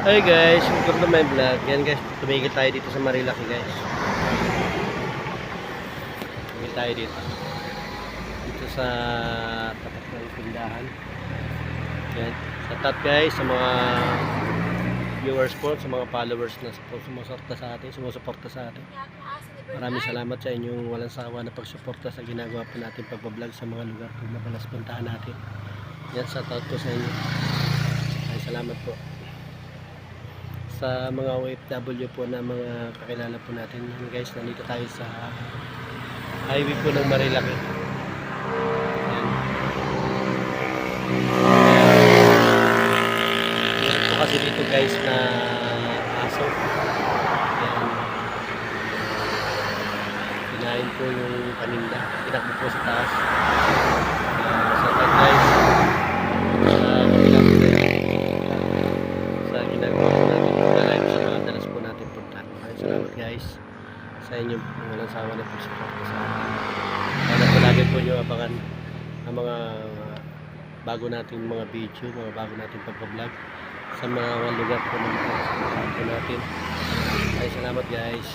Hi guys, welcome to my vlog. Yan guys, tumigil tayo dito sa Marilaki guys. Tumigil tayo dito. Dito sa tapat ng tindahan. Yan. Sa top guys, sa mga viewers po, sa mga followers na sumusuporta sa atin. Maraming salamat sa inyong walang sawa na pagsuporta sa ginagawa po natin pagbablog sa mga lugar kung madalas puntahan natin. Yan, sa top po sa inyo. Ay, salamat po. Sa mga OFW po na mga kakilala po natin. Yan guys, nandito tayo sa highway po ng Marilaki. Yan. Meron po kasi dito guys na aso. Yan. Kinain po yung paninda. Tinakbo po sa taas. Sa taas guys. Sa ginagawa po natin. Salamat guys sa inyong walang sawa na pagsuporta sa akin. Sana po lagi po nyo abangan ang mga bago nating mga video, mga bago nating pagpa-vlog sa mga lugar po natin. Ay salamat guys.